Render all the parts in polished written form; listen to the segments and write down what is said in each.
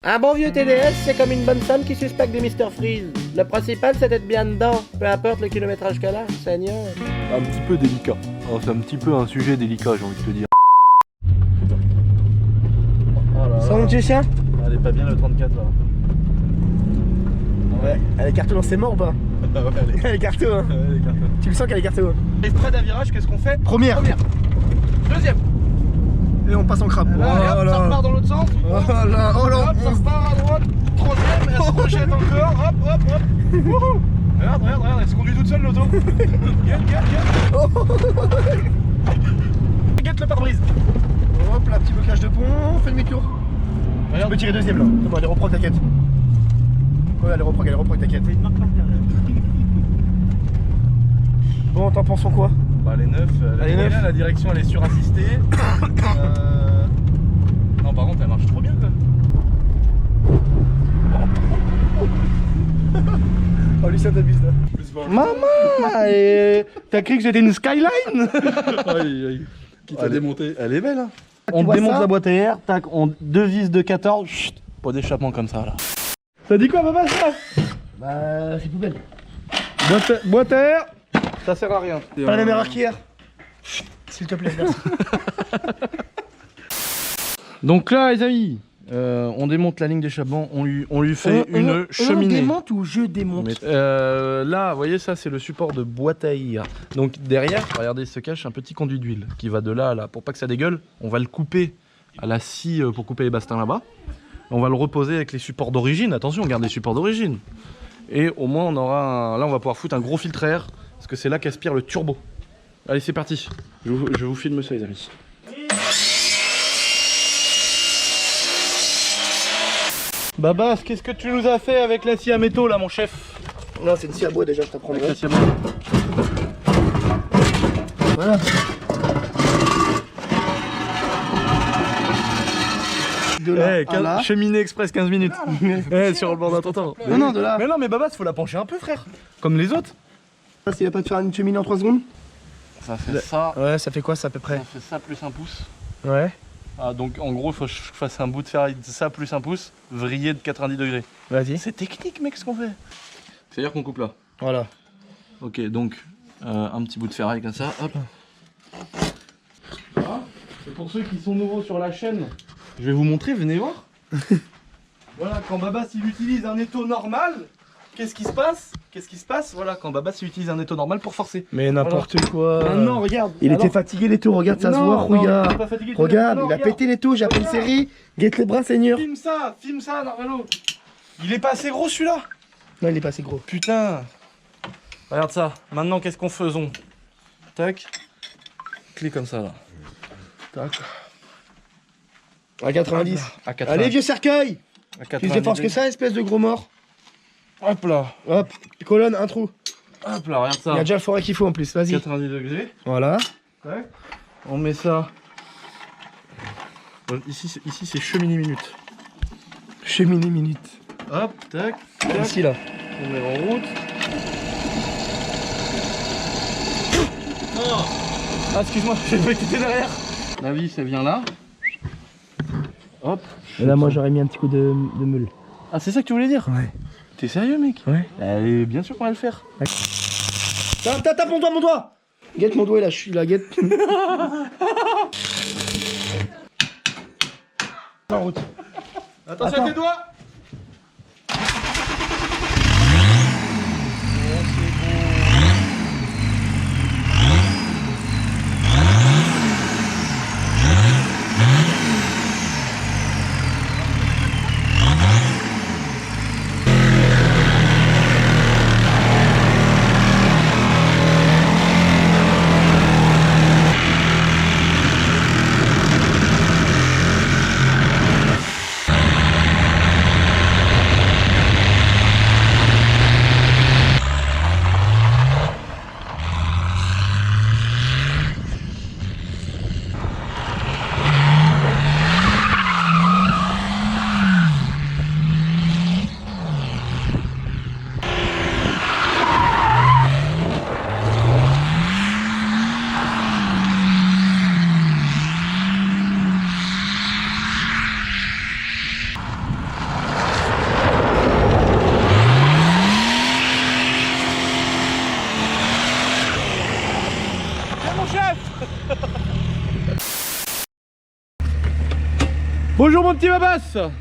Un bon vieux TDS, c'est comme une bonne femme qui suspecte des Mr Freeze. Le principal, c'est d'être bien dedans, peu importe le kilométrage qu'elle a, Seigneur. Un petit peu délicat. Alors, c'est un petit peu un sujet délicat, j'ai envie de te dire. Ça monte du chien? Elle est pas bien le 34 là. Ouais, elle est carton dans ses morts ou pas? Elle est carton hein. Tu le sens qu'elle est carton. Et près d'un virage, qu'est-ce qu'on fait? Première. Deuxième. Et on passe en crabe. Là, hop, ça repart dans l'autre sens. Oh là, oh là. Hop, ça repart à droite. Troisième, elle se rejette encore. Hop, hop, hop. Wouhou. Regarde, regarde, regarde, elle se conduit toute seule l'auto. Guette, guette le pare-brise. Hop là, petit blocage de pont, on fait demi-tour. Tu peux tirer deuxième là. C'est bon, allez, reprends ta quête. Ouais, allez, reprends ta quête. Bon, t'en penses quoi? Bah, elle est neuve, elle est bien, la direction elle est surassistée. Non, par contre, elle marche trop bien quoi. Oh, Lucien t'abuse là. Maman, t'as cru que j'étais une Skyline? Qui t'a démonté. Elle est belle hein. On vois démonte ça la boîte à air, tac, on deux vis de 14, chut, pas d'échappement comme ça là. Ça dit quoi papa ça? Bah, c'est poubelle. Boîte à air, ça sert à rien. Pas la même erreur qu'hier. S'il te plaît, merci. Donc là les amis, on démonte la ligne d'échappement, on lui fait une cheminée. On démonte ou je démonte? Là, vous voyez, ça c'est le support de boîte à air. Donc derrière, regardez, se cache un petit conduit d'huile qui va de là à là. Pour pas que ça dégueule, on va le couper à la scie pour couper les bastins là-bas. On va le reposer avec les supports d'origine. Attention, on garde les supports d'origine. Et au moins, on aura là, on va pouvoir foutre un gros filtre à air parce que c'est là qu'aspire le turbo. Allez, c'est parti. Je vous filme ça, les amis. Babas, qu'est-ce que tu nous as fait avec la scie à métaux là, mon chef? Non, c'est une scie à bois déjà, je t'apprendrai. Avec la scie à métaux. Voilà. De là à là. Cheminée express 15 minutes. Sur le bord d'un tonton. Non, de là. Mais non, mais Babas, faut la pencher un peu, frère. Comme les autres. S'il va pas te faire une cheminée en 3 secondes? Ça fait ça. Ouais, ça fait quoi ça à peu près? Ça fait ça plus un pouce. Ouais. Ah, donc en gros, il faut que je fasse un bout de ferraille de ça plus un pouce, vrillé de 90 degrés. Vas-y. C'est technique, mec, ce qu'on fait. C'est-à-dire qu'on coupe là. Voilà. Ok, donc un petit bout de ferraille comme ça. Hop. Voilà. Et pour ceux qui sont nouveaux sur la chaîne, je vais vous montrer, venez voir. Voilà, quand Babas il utilise un étau normal, qu'est-ce qui se passe? Voilà, quand Babas il utilise un étau normal pour forcer. Mais n'importe quoi. Non, regarde. Il était fatigué les taux, regarde, ça se voit, regarde. Regarde, il a pété les taux, j'ai appelé une série. Guette les bras, Seigneur. Filme ça, Narvalo. Il est pas assez gros celui-là. Non, il est pas assez gros. Putain. Regarde ça. Maintenant, qu'est-ce qu'on faisons? Tac. Clique comme ça là. Tac. À 90. À 80. Allez, vieux cercueil. À Plus de force que ça, espèce de gros mort. Hop là. Hop, colonne, un trou. Hop là, regarde ça. Il y a déjà le forêt qu'il faut en plus, vas-y. 90 degrés. Voilà. Tac. On met ça. Ici c'est cheminée minute. Cheminée minute. Hop, tac. Tac. Ici là. On met en route. Oh. Ah, excuse-moi, j'ai cru que t'étais derrière. La vis, elle vient là. Hop. Et là, moi, j'aurais mis un petit coup de meule. Ah, c'est ça que tu voulais dire? Ouais. T'es sérieux, mec? Ouais. Allez, bien sûr qu'on va le faire. Tape mon doigt, Guette mon doigt là, je suis là, guette. En route. Attention à tes doigts. Bonjour mon petit Babas. Ça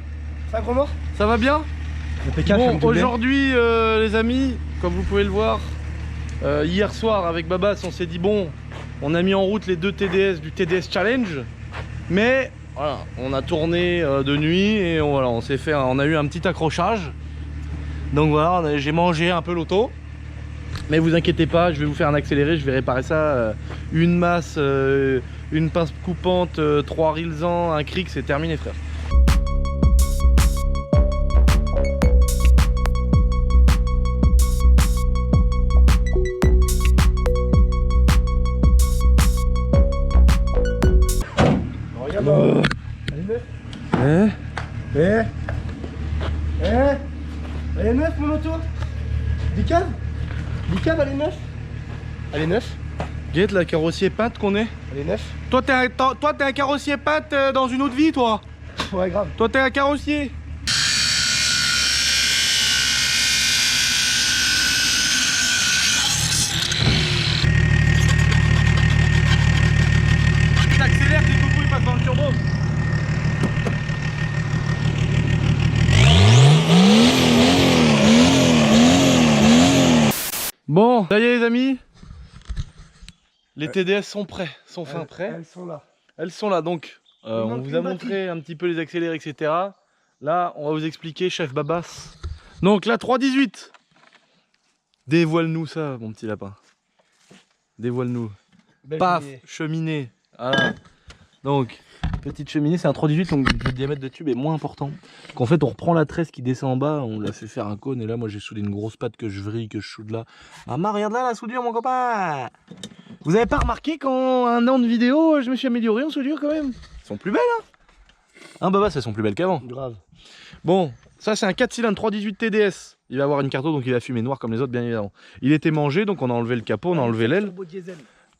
va gros mort? Ça va bien? Bon, aujourd'hui les amis, comme vous pouvez le voir, hier soir avec Babas on s'est dit bon, on a mis en route les deux TDS du TDS Challenge, mais voilà, on a tourné de nuit et voilà, on a eu un petit accrochage. Donc voilà, j'ai mangé un peu l'auto. Mais vous inquiétez pas, je vais vous faire un accéléré, je vais réparer ça. Une masse, une pince coupante, 3 rilsans, un cric, c'est terminé frère. Regarde, allez neuf. Elle est neuf mon auto. Dicave, elle est neuf. Elle est neuf. Guette la carrossier peinte qu'on est. Elle est neuf. Toi t'es un carrossier peinte dans une autre vie toi. Ouais grave. Toi t'es un carrossier. T'accélères, tes coucous ils passent dans le turbo. Bon, ça y est les amis, les TDS sont prêts, sont fin prêts. Elles sont là. Elles sont là donc, on vous a montré un petit peu les accélérés etc. Là on va vous expliquer chef Babas. Donc la 318, dévoile-nous ça mon petit lapin. Dévoile-nous. Paf, cheminée. Voilà. Donc, petite cheminée, c'est un 318, donc le diamètre de tube est moins important. Qu'en fait, on reprend la tresse qui descend en bas, on l'a fait faire un cône, et là, moi, j'ai soudé une grosse patte que je vrille, que je soude là. Maman, regarde là, la soudure, mon copain. Vous avez pas remarqué qu'en un an de vidéo, je me suis amélioré en soudure quand même? Elles sont plus belles, hein? Hein, Babas, elles sont plus belles qu'avant. Grave. Bon, ça, c'est un 4 cylindres 318 TDS. Il va avoir une carto, donc il va fumer noir comme les autres, bien évidemment. Il était mangé, donc on a enlevé le capot, on a enlevé l'aile.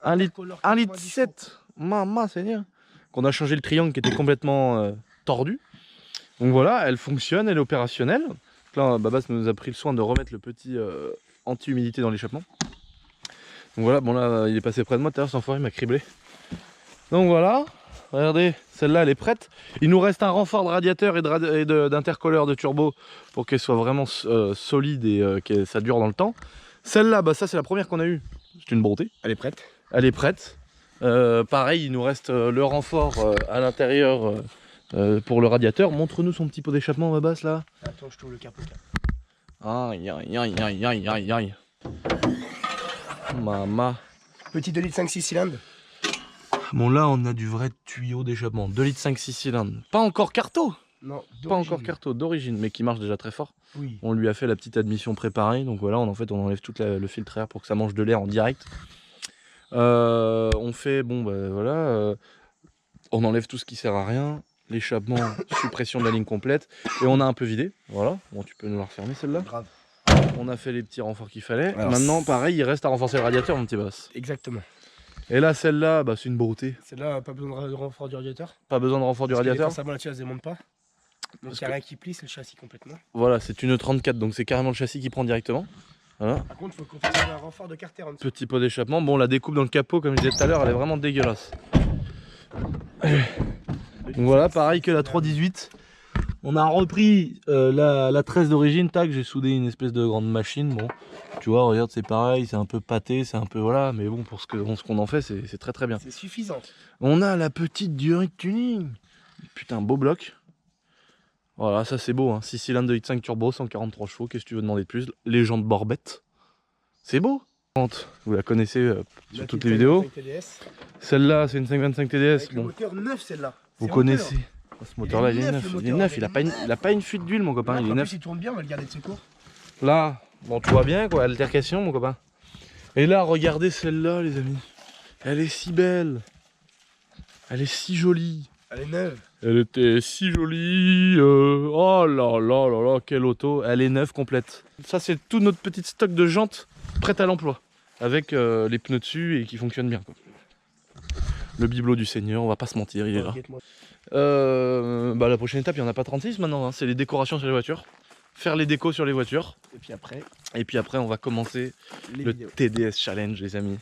1 litre 7. Maman, Seigneur. Qu'on a changé le triangle qui était complètement tordu. Donc voilà, elle fonctionne, elle est opérationnelle. Donc là, Babas nous a pris le soin de remettre le petit anti-humidité dans l'échappement. Donc voilà, bon là, il est passé près de moi, tout à l'heure, cet enfoiré m'a criblé. Donc voilà, regardez, celle-là, elle est prête. Il nous reste un renfort de radiateur et d'intercolleur de turbo pour qu'elle soit vraiment solide et que ça dure dans le temps. Celle-là, bah, ça c'est la première qu'on a eue. C'est une bonté. Elle est prête. Elle est prête. Pareil, il nous reste le renfort à l'intérieur pour le radiateur. Montre-nous son petit pot d'échappement, Babas, là. Attends, je tourne le capot. Aïe, aïe, aïe, aïe, aïe, aïe, aïe. Mama. Petit 2 litres 5-6 cylindres. Bon, là, on a du vrai tuyau d'échappement. 2 litres 5-6 cylindres. Pas encore carto. Non, pas encore carto, d'origine, mais qui marche déjà très fort. Oui. On lui a fait la petite admission préparée. Donc voilà, en fait, on enlève tout le filtre air pour que ça mange de l'air en direct. On fait, bon bah voilà, on enlève tout ce qui sert à rien, l'échappement, suppression de la ligne complète, et on a un peu vidé, voilà, bon tu peux nous la refermer celle-là. Grave. On a fait les petits renforts qu'il fallait, alors, maintenant pareil, il reste à renforcer le radiateur mon petit Bass. Exactement. Et là celle-là, bah, c'est une beauté. Celle-là, pas besoin de renfort du radiateur. Pas besoin de renfort du radiateur. Ça va là-dessus, elle se démonte pas. Donc il n'y a rien qui plie, c'est le châssis complètement. Voilà, c'est une 34, donc c'est carrément le châssis qui prend directement. Voilà. Par contre, il faut qu'on fasse un renfort de carter en dessous. Petit pot d'échappement. Bon, la découpe dans le capot, comme je disais tout à l'heure, elle est vraiment dégueulasse. Donc voilà, pareil que la 318. On a repris la 13 d'origine. Tac, j'ai soudé une espèce de grande machine. Bon, tu vois, regarde, c'est pareil, c'est un peu pâté, c'est un peu voilà. Mais bon, pour ce qu'on en fait, c'est très très bien. C'est suffisant. On a la petite durée de tuning. Putain, beau bloc. Voilà, ça c'est beau, hein. 6 cylindres de 8.5 turbo, 143 chevaux, qu'est-ce que tu veux demander de plus? Les jantes Borbette. C'est beau. Vous la connaissez sur toutes les vidéos. Celle-là, c'est une 525 TDS. Avec bon. le moteur neuf, celle-là. Vous connaissez. Ce moteur-là, il est neuf. Il est neuf, il a pas une fuite d'huile, mon copain. Il est neuf. Il tourne bien, on va le garder de secours. Là, bon, tu vois bien, quoi, altercation, mon copain. Et là, regardez celle-là, les amis. Elle est si belle. Elle est si jolie. Elle est neuve. Elle était si jolie. Oh là là là là, quelle auto. Elle est neuve complète. Ça, c'est tout notre petit stock de jantes prêtes à l'emploi. Avec les pneus dessus et qui fonctionnent bien, quoi. Le bibelot du Seigneur, on va pas se mentir, il est là. Bah, la prochaine étape, il n'y en a pas 36 maintenant. Hein. C'est les décorations sur les voitures. Faire les décos sur les voitures. Et puis après, on va commencer le TDS Challenge, les amis.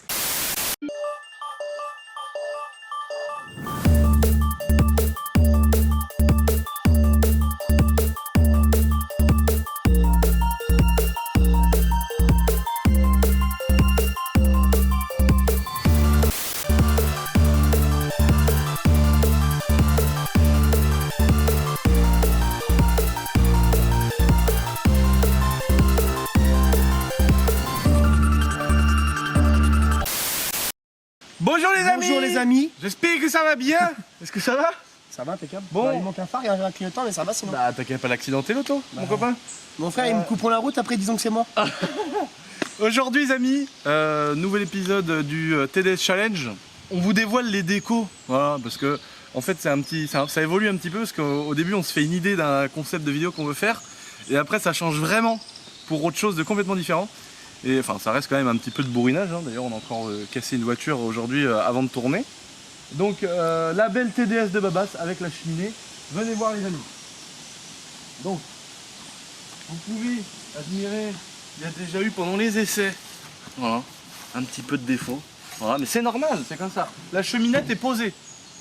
Bonjour les amis. J'espère que ça va bien. Est-ce que ça va? Ça va impeccable. Bon. Bah, il manque un phare et un clignotant mais ça va sinon. Bah t'as qu'à pas l'accidenter l'auto, mon copain. Mon frère ils me couperont la route après disons que c'est moi. Aujourd'hui les amis, nouvel épisode du TDS Challenge. On vous dévoile les décos, voilà, parce que en fait ça évolue un petit peu parce qu'au début on se fait une idée d'un concept de vidéo qu'on veut faire et après ça change vraiment pour autre chose de complètement différent. Et enfin ça reste quand même un petit peu de bourrinage, hein. D'ailleurs on a encore cassé une voiture aujourd'hui avant de tourner. Donc la belle TDS de Babas avec la cheminée, venez voir les amis. Donc vous pouvez admirer, il y a déjà eu pendant les essais, voilà, un petit peu de défaut. Voilà, mais c'est normal, c'est comme ça. La cheminette est posée.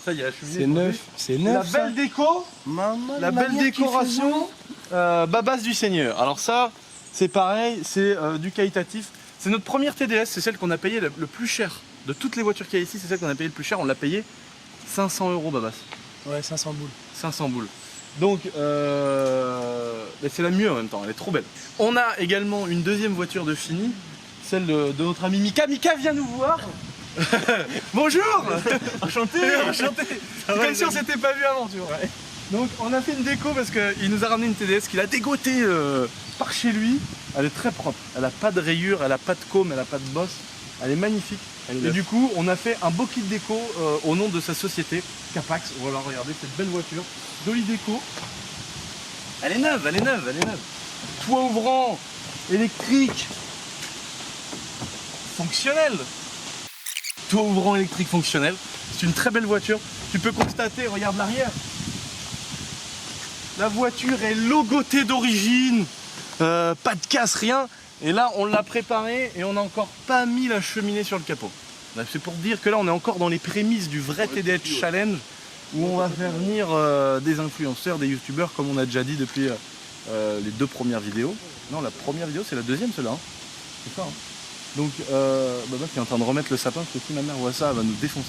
Ça y est, la cheminette C'est est posée. neuf, c'est neuf. La belle déco, Maman, la belle décoration Babas du Seigneur. Alors ça, c'est pareil, c'est du qualitatif. C'est notre première TDS, c'est celle qu'on a payée le plus cher. De toutes les voitures qu'il y a ici, c'est celle qu'on a payée le plus cher. On l'a payée 500 € Babas. Ouais, 500 boules. 500 boules. Donc, c'est la mieux en même temps, elle est trop belle. On a également une deuxième voiture de fini, celle de notre ami Mika. Mika, viens nous voir. Bonjour. Enchanté. Enchanté. Comme si on s'était pas vu avant, tu vois. Ouais. Donc, on a fait une déco parce qu'il nous a ramené une TDS qu'il a dégotée par chez lui. Elle est très propre, elle a pas de rayures, elle a pas de côme, elle a pas de bosse. Elle est magnifique. Et du coup, on a fait un beau kit déco au nom de sa société, Capax. Voilà, regardez cette belle voiture. Jolie déco. Elle est neuve, elle est neuve, elle est neuve. Toit ouvrant, électrique, fonctionnel. Toit ouvrant électrique fonctionnel. C'est une très belle voiture. Tu peux constater, regarde l'arrière. La voiture est logotée d'origine. Pas de casse, rien. Et là, on l'a préparé et on n'a encore pas mis la cheminée sur le capot. C'est pour dire que là, on est encore dans les prémices du vrai TDS Challenge où on va faire venir des influenceurs, des youtubeurs, comme on a déjà dit depuis les 2 premières vidéos. Non, la première vidéo, c'est la deuxième, celle-là. Hein. C'est ça. Hein. Donc, Babas qui est en train de remettre le sapin, parce que si ma mère voit ça, elle va nous défoncer.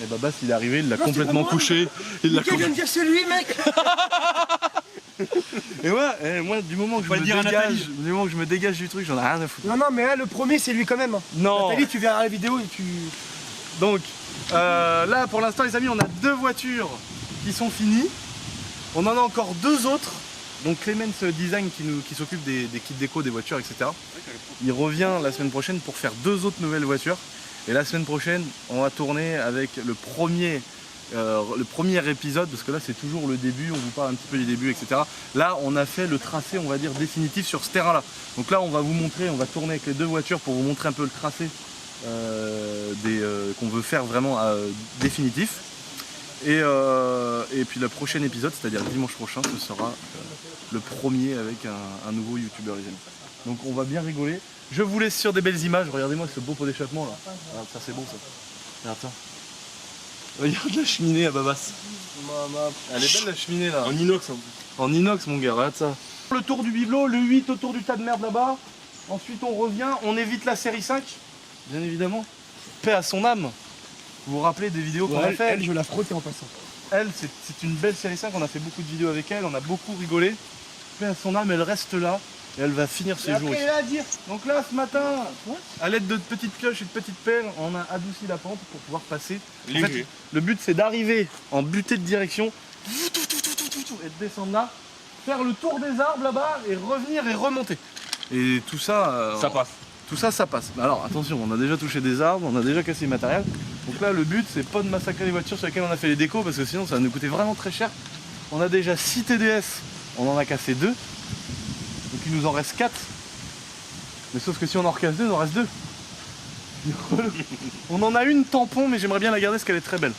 Et Babas, il est arrivé, il l'a complètement couché. Il l'a Viens me dire c'est lui, mec. Et ouais, moi du moment que je me dégage du truc, j'en ai rien à foutre. Non, non, mais là, le premier, c'est lui quand même. Hein. Non. Nathalie, tu verras la vidéo et tu... Donc, là, pour l'instant, les amis, on a 2 voitures qui sont finies. On en a encore 2 autres. Donc, Clemens Design qui s'occupe des kits déco, des voitures, etc. Il revient la semaine prochaine pour faire 2 autres nouvelles voitures. Et la semaine prochaine, on va tourner avec le premier épisode, parce que là c'est toujours le début, on vous parle un petit peu du début, etc. Là on a fait le tracé, on va dire, définitif sur ce terrain là. Donc là on va vous montrer, on va tourner avec les 2 voitures pour vous montrer un peu le tracé qu'on veut faire vraiment définitif. Et puis le prochain épisode, c'est-à-dire dimanche prochain, ce sera le premier avec un nouveau youtubeur, les amis. Donc on va bien rigoler. Je vous laisse sur des belles images, regardez-moi ce beau pot d'échappement là. Regarde, ça c'est bon ça. Regarde ça. Regarde la cheminée à Babas. Elle est belle la cheminée là. En inox en plus. En inox mon gars, regarde ça. Le tour du bibelot, le 8 autour du tas de merde là-bas. Ensuite on revient, on évite la série 5, bien évidemment. Paix à son âme. Vous vous rappelez des vidéos qu'on a fait? Elle, je la frotte en passant. Elle, c'est une belle série 5, on a fait beaucoup de vidéos avec elle, on a beaucoup rigolé. Paix à son âme, elle reste là. Et elle va finir ses jours ici. À dire. Donc là, ce matin, à l'aide de petites pioches et de petites pelles, on a adouci la pente pour pouvoir passer. En fait, le but, c'est d'arriver en butée de direction et de descendre là, faire le tour des arbres là-bas et revenir et remonter. Et tout ça, Ça passe. Tout ça, ça passe. Alors attention, on a déjà touché des arbres, on a déjà cassé le matériel. Donc là, le but, c'est pas de massacrer les voitures sur lesquelles on a fait les décos parce que sinon, ça va nous coûter vraiment très cher. On a déjà 6 TDS, on en a cassé 2. Donc il nous en reste 4. Mais sauf que si on en recasse 2, il en reste 2. On en a une tampon, mais j'aimerais bien la garder parce qu'elle est très belle.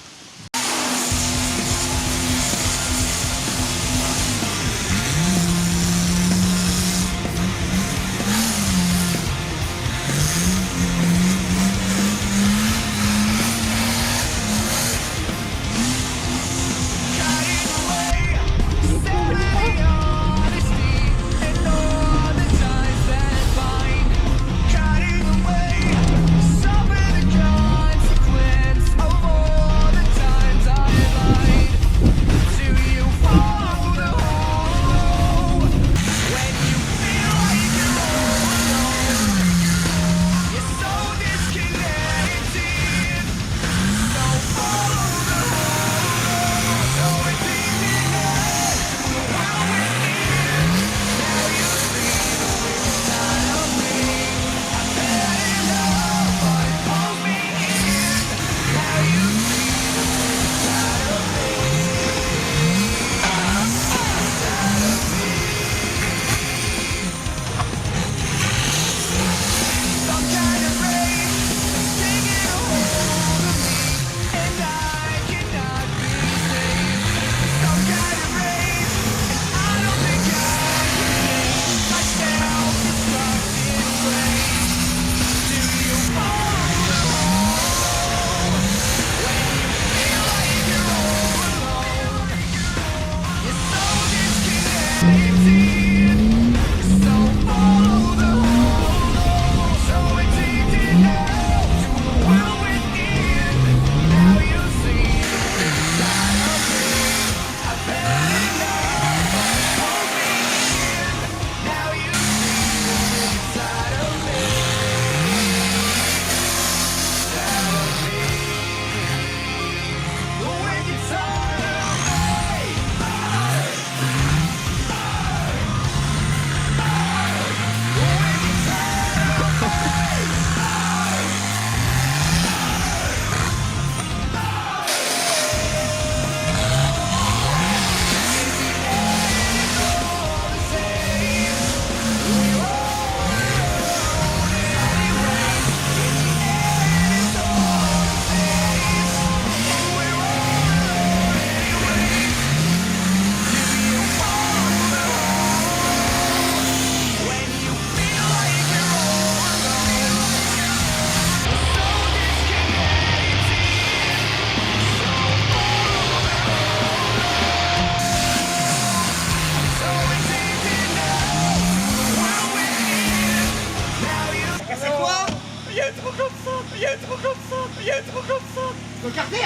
Ton carter.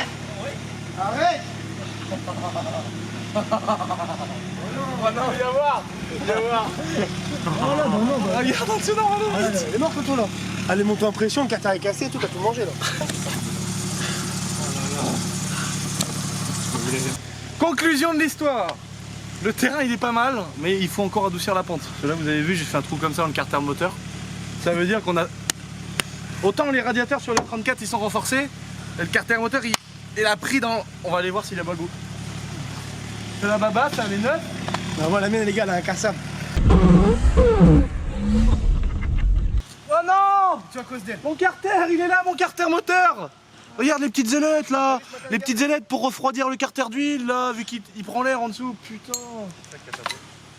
Oui. Arrête. Oh non, viens voir. Viens voir. Regarde en dessous, non, Elle est morte, toi, là. Allez, monte en pression, le carter est cassé et tout, t'as tout mangé, là. Conclusion de l'histoire. Le terrain il est pas mal, mais il faut encore adoucir la pente. Parce que là vous avez vu, j'ai fait un trou comme ça dans le carter moteur. Ça veut dire qu'on a... Autant les radiateurs sur le 34 ils sont renforcés, et le carter moteur il a pris dans... On va aller voir s'il a pas le goût. C'est la baba, ça elle est neuve. Non, moi, la mienne, les gars, elle est incassable. Oh non! Tu as cause d'elle. Mon carter, il est là, mon carter moteur! Regarde les petites ailettes là! Les petites ailettes pour refroidir le carter d'huile là, vu qu'il prend l'air en dessous, putain!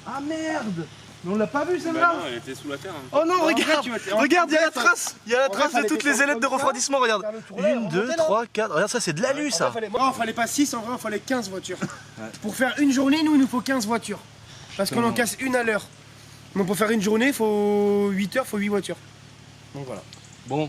Ah merde! Mais on l'a pas vu celle-là! Non, elle était sous la terre. Hein. Oh non, regarde! Regarde, il y a la trace! Il y a la En trace vrai, de toutes fallait les ailettes de faire refroidissement, regarde! faire le tour là, 1, 2, remonter, 3, 4, regarde ça c'est de l'alu ça! Non, fallait pas 6, en vrai, il fallait 15 voitures. Pour faire une journée, nous, il nous faut 15 voitures. Parce qu'on en casse une à l'heure. Donc pour faire une journée, il faut 8 heures, il faut 8 voitures. Donc voilà. Bon.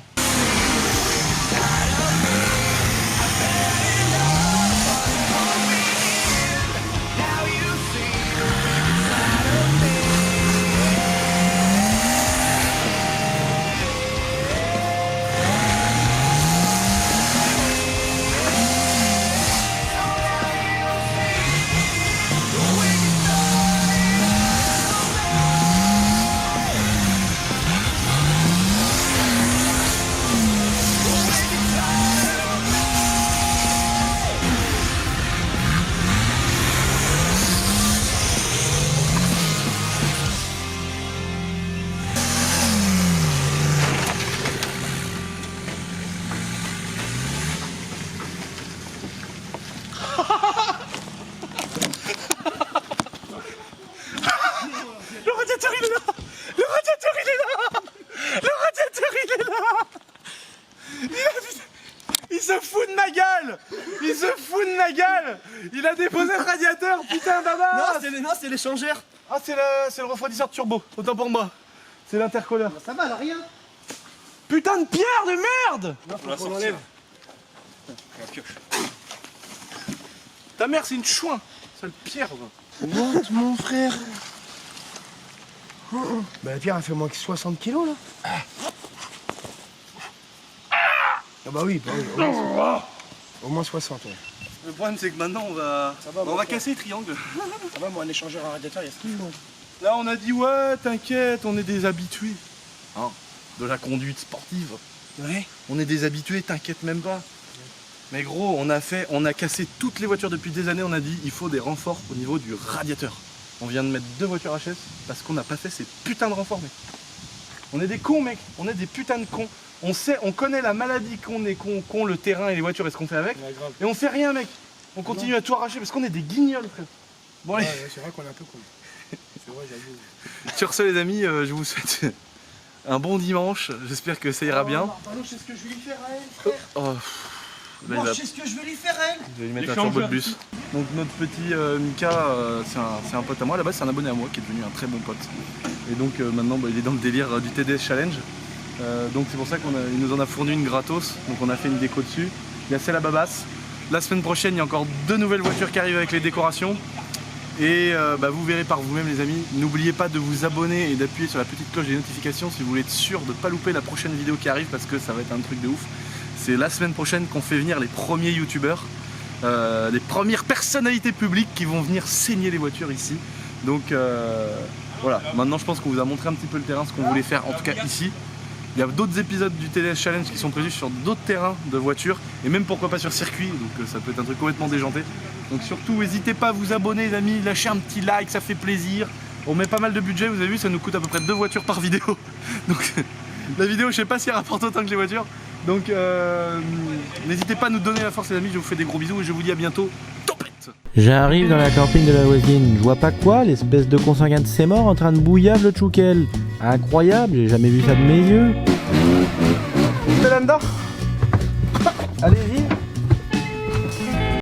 Le radiateur il est là! Le radiateur il est là! Le radiateur il est là! Il se fout de ma gueule! Il se fout de ma gueule! Il a déposé le radiateur, putain baba! Non, c'est l'échangeur. Ah c'est le refroidisseur de turbo, autant pour moi. C'est l'intercolleur. Ça va, là, rien. Putain de pierre de merde! Non, faut qu'on enlève. Ta mère c'est une chouin! Sale pierre va. What, mon frère? Bah la pierre elle fait moins que 60 kilos là. Ah bah oui, au moins 60 ouais. Le problème c'est que maintenant on va casser les triangles. Ça va, moi un échangeur à radiateur, il y a ce qu'il faut. Là on a dit ouais t'inquiète, on est des habitués. Hein, de la conduite sportive. Ouais. On est des habitués, t'inquiète même pas. Mais gros, on a cassé toutes les voitures depuis des années, on a dit il faut des renforts au niveau du radiateur. On vient de mettre 2 voitures HS parce qu'on n'a pas fait ces putains de renforts mec. On est des cons mec, on est des putains de cons. On connaît la maladie qu'ont le terrain et les voitures et ce qu'on fait avec. Ouais, grave. Et on fait rien mec. On continue à tout arracher parce qu'on est des guignols frère. Bon allez. Ouais, c'est vrai qu'on est un peu con. C'est vrai, j'avoue. Sur ce les amis, je vous souhaite un bon dimanche. J'espère que ça ira bien. Pardon, je sais ce que je vais lui faire à elle, frère. Oh. Là, Moi, je sais ce que je vais lui faire à elle. Je vais lui mettre un turbo de bus. Donc notre petit Mika, c'est un pote à moi, à la base c'est un abonné à moi qui est devenu un très bon pote. Et donc maintenant il est dans le délire du TDS Challenge. Donc c'est pour ça qu'il nous en a fourni une gratos, donc on a fait une déco dessus. Il y a celle à Babas. La semaine prochaine il y a encore 2 nouvelles voitures qui arrivent avec les décorations. Et vous verrez par vous-même les amis. N'oubliez pas de vous abonner et d'appuyer sur la petite cloche des notifications si vous voulez être sûr de ne pas louper la prochaine vidéo qui arrive parce que ça va être un truc de ouf. C'est la semaine prochaine qu'on fait venir les premiers youtubeurs, les premières personnalités publiques qui vont venir saigner les voitures ici. Donc voilà, maintenant je pense qu'on vous a montré un petit peu le terrain, ce qu'on voulait faire en tout cas ici. Il y a d'autres épisodes du TDS Challenge qui sont prévus sur d'autres terrains de voitures et même pourquoi pas sur circuit, donc ça peut être un truc complètement déjanté. Donc surtout n'hésitez pas à vous abonner les amis, lâchez un petit like, ça fait plaisir. On met pas mal de budget, vous avez vu, ça nous coûte à peu près 2 voitures par vidéo. Donc la vidéo je sais pas si elle rapporte autant que les voitures. Donc n'hésitez pas à nous donner la force les amis, je vous fais des gros bisous et je vous dis à bientôt. Topette. J'arrive dans la camping de la voisine, je vois pas quoi, l'espèce de consanguin de ses morts en train de bouillave le tchoukel. Incroyable, j'ai jamais vu ça de mes yeux. Belanda. Allez-y.